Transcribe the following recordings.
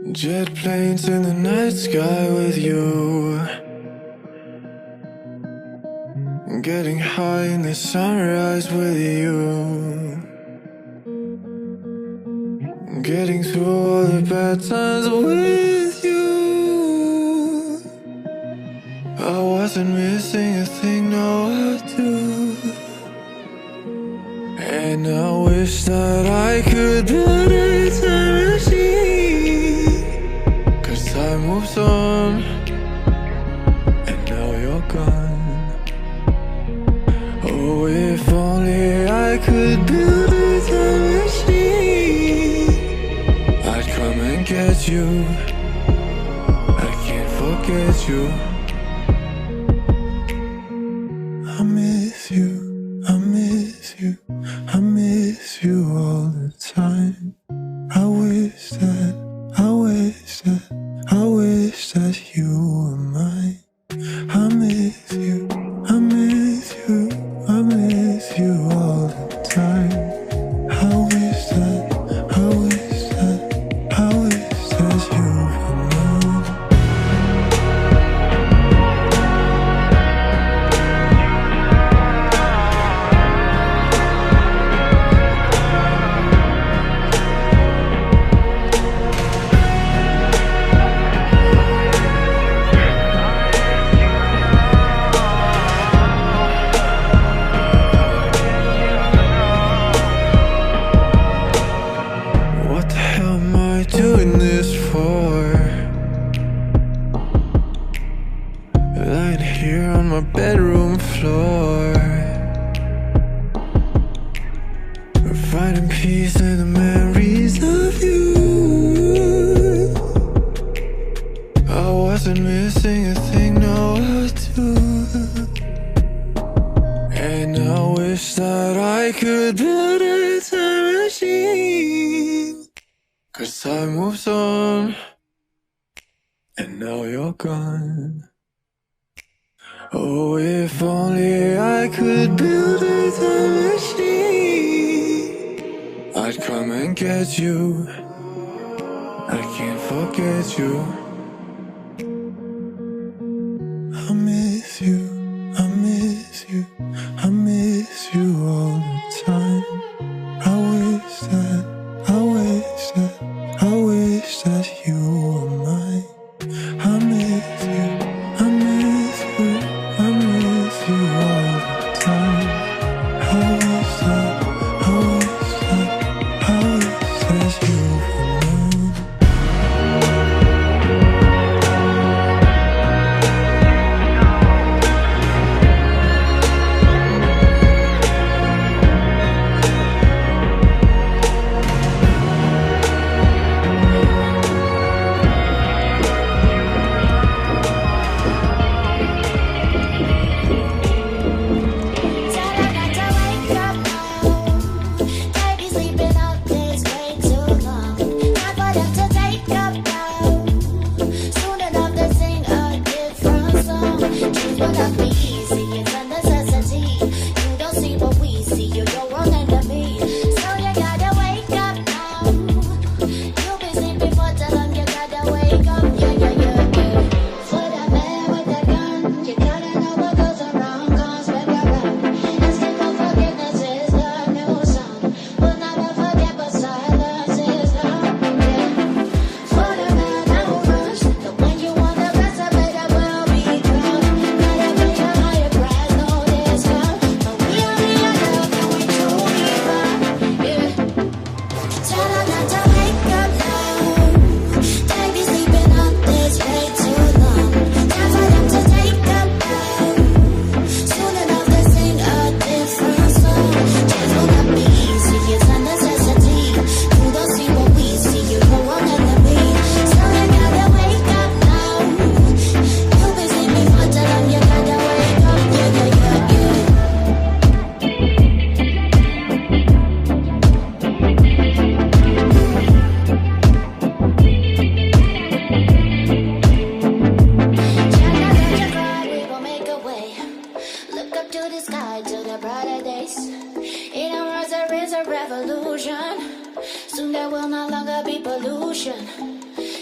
Jet planes in the night sky with you, getting high in the sunrise with you, getting through all the bad times with you. I wasn't missing a thing, no I do. And I wish that I could build a time machine, 'cause time moves on, and now you're gone. Oh, if only I could build a time machine, I'd come and get you. I can't forget you. I miss you, I miss you, I miss you all the time. I wish that you were mine. I miss you, I miss you, I miss you all the time. I wish that you were mine. What the hell am I doing this for? Lying here on my bedroom floor, finding peace in the memories of you. I wasn't missing a thing, no I do. And I wish that I could build a time machine, 'cause time moves on, and now you're gone. Oh, if only I could build a time machine, I'd come and get you. I can't forget you. I miss you, I miss you, I miss you all the time. I wish that you were mine. I miss you, I miss you, I miss you all the time. I wish that you were mine.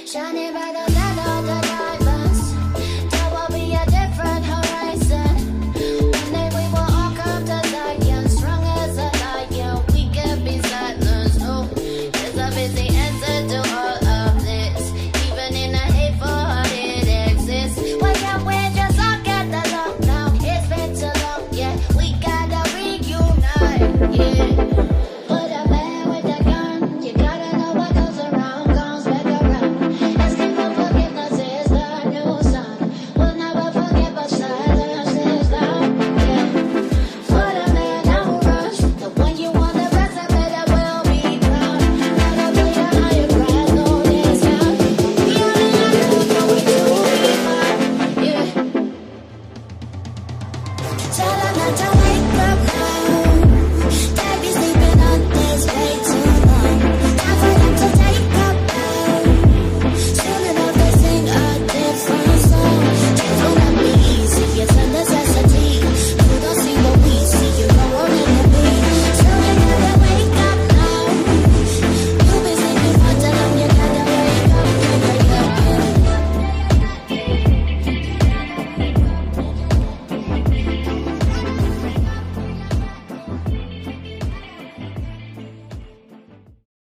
shining by the